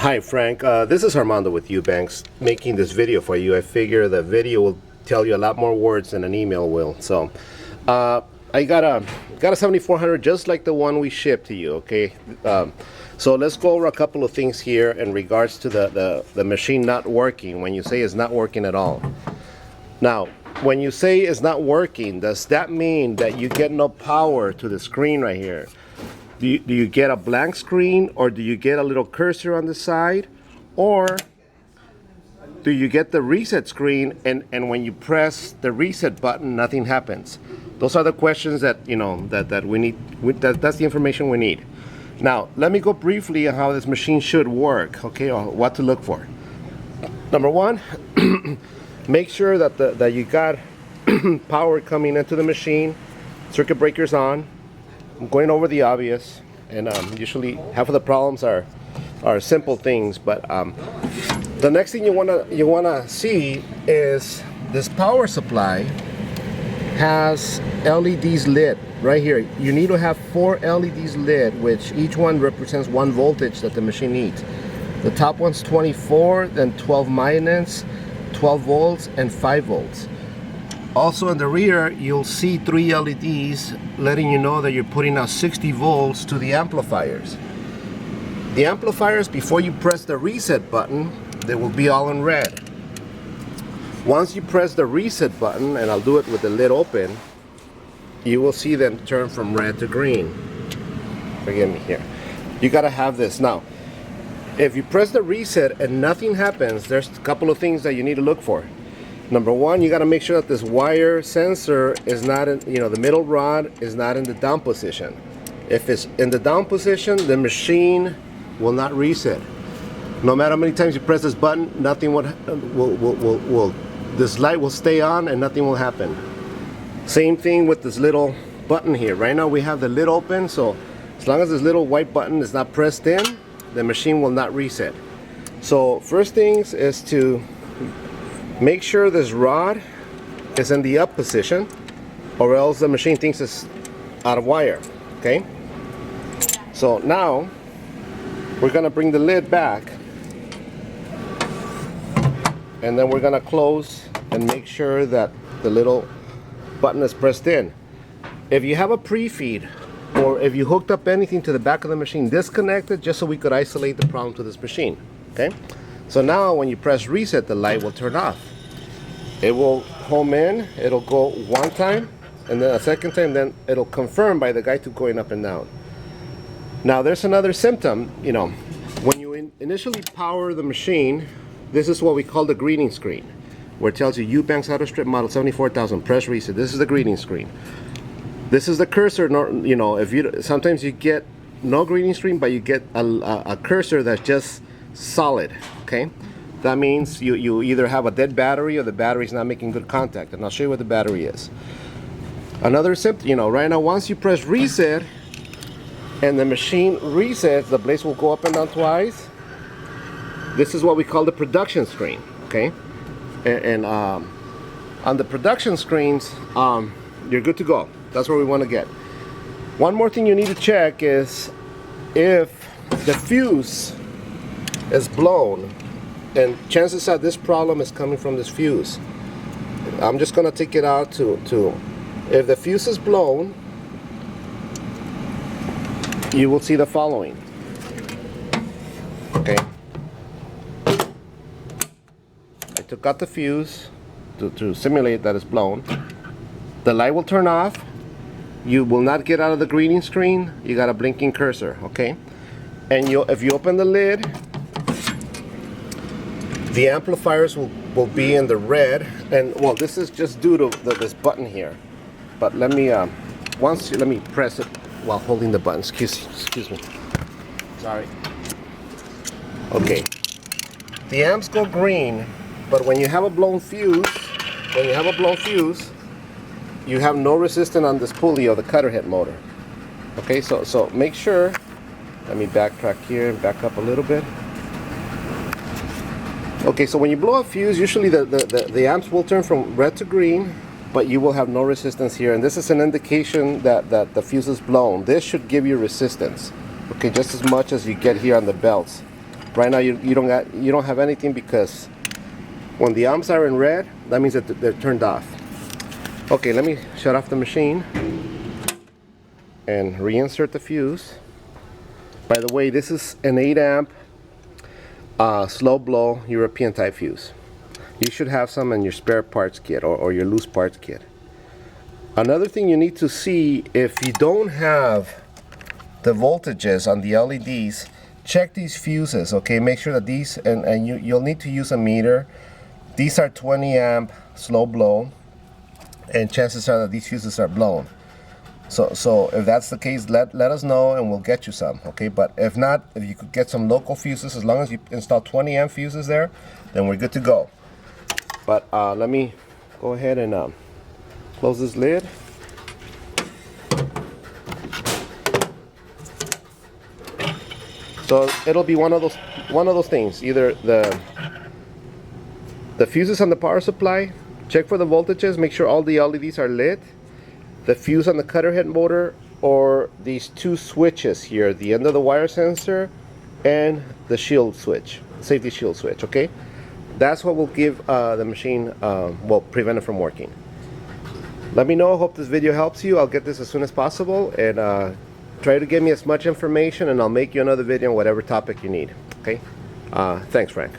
Hi Frank, this is Armando with Eubanks making this video for you. I figure the video will tell you a lot more words than an email will. So I got a 7400 just like the one we shipped to you, okay? So let's go over a couple of things here in regards to the machine not working when you say it's not working at all. Now, when you say it's not working, does that mean that you get no power to the screen right here? Do you get a blank screen, or do you get a little cursor on the side, or do you get the reset screen and when you press the reset button nothing happens? Those are the questions that that we need. That's the information we need. Now let me go briefly on how this machine should work, okay, or what to look for. Number one, make sure that you got power coming into the machine, circuit breakers on. I'm going over the obvious, and usually half of the problems are simple things, but the next thing you wanna see is this power supply has LEDs lit right here. You need to have 4 LEDs lit, which each one represents 1 voltage that the machine needs. The top one's 24, then 12 minus, 12 volts, and 5 volts. Also in the rear, you'll see 3 LEDs letting you know that you're putting out 60 volts to the amplifiers. The amplifiers, before you press the reset button, they will be all in red. Once you press the reset button, and I'll do it with the lid open, you will see them turn from red to green. Forgive me here. You gotta have this. Now, if you press the reset and nothing happens, there's a couple of things that you need to look for. Number one, you got to make sure that this wire sensor is not in, the middle rod is not in the down position. If it's in the down position, the machine will not reset. No matter how many times you press this button, nothing will this light will stay on and nothing will happen. Same thing with this little button here. Right now we have the lid open, so as long as this little white button is not pressed in, the machine will not reset. So first things is to make sure this rod is in the up position, or else the machine thinks it's out of wire, okay? So now we're gonna bring the lid back, and then we're gonna close and make sure that the little button is pressed in. If you have a pre-feed, or if you hooked up anything to the back of the machine, disconnect it just so we could isolate the problem to this machine, okay? So now when you press reset, the light will turn off. It will home in, it'll go one time, and then a second time, then it'll confirm by the guy to going up and down. Now there's another symptom, when you initially power the machine, this is what we call the greeting screen, where it tells you Eubanks auto strip model 74,000, press reset. This is the greeting screen. This is the cursor, sometimes you get no greeting screen, but you get a cursor that's just solid, okay? That means you either have a dead battery or the battery's not making good contact, and I'll show you what the battery is. Another symptom, right now once you press reset and the machine resets, the blades will go up and down twice. This is what we call the production screen, okay? And on the production screens, you're good to go. That's where we want to get. One more thing you need to check is if the fuse is blown, and chances are this problem is coming from this fuse. I'm just gonna take it out to if the fuse is blown, you will see the following. Okay, I took out the fuse to simulate that it's blown. The light will turn off. You will not get out of the greeting screen. You got a blinking cursor, okay? And if you open the lid, the amplifiers will be in the red, and well, this is just due to this button here. But let me press it while holding the button. Excuse me. Sorry. Okay. The amps go green, but when you have a blown fuse, you have no resistance on this pulley or the cutter head motor. Okay, so make sure. Let me backtrack here and back up a little bit. Okay, so when you blow a fuse, usually the amps will turn from red to green, but you will have no resistance here, and this is an indication that the fuse is blown. This should give you resistance, okay, just as much as you get here on the belts. Right now you don't have anything, because when the amps are in red, that means that they're turned off. Okay, let me shut off the machine and reinsert the fuse. By the way, this is an 8 amp slow blow European type fuse. You should have some in your spare parts kit or your loose parts kit. Another thing you need to see, if you don't have the voltages on the LEDs, check these fuses, okay? Make sure that these, and you'll need to use a meter. These are 20 amp slow blow, and chances are that these fuses are blown. So if that's the case, let us know and we'll get you some, okay? But if not, if you could get some local fuses, as long as you install 20 amp fuses there, then we're good to go. But let me go ahead and close this lid. So it'll be one of those things. Either the fuses on the power supply, check for the voltages, make sure all the LEDs are lit. The fuse on the cutter head motor, or these two switches here, the end of the wire sensor and the shield switch, safety shield switch, okay? That's what will give the machine, will prevent it from working. Let me know. I hope this video helps you. I'll get this as soon as possible, and try to give me as much information, and I'll make you another video on whatever topic you need, okay? Thanks, Frank.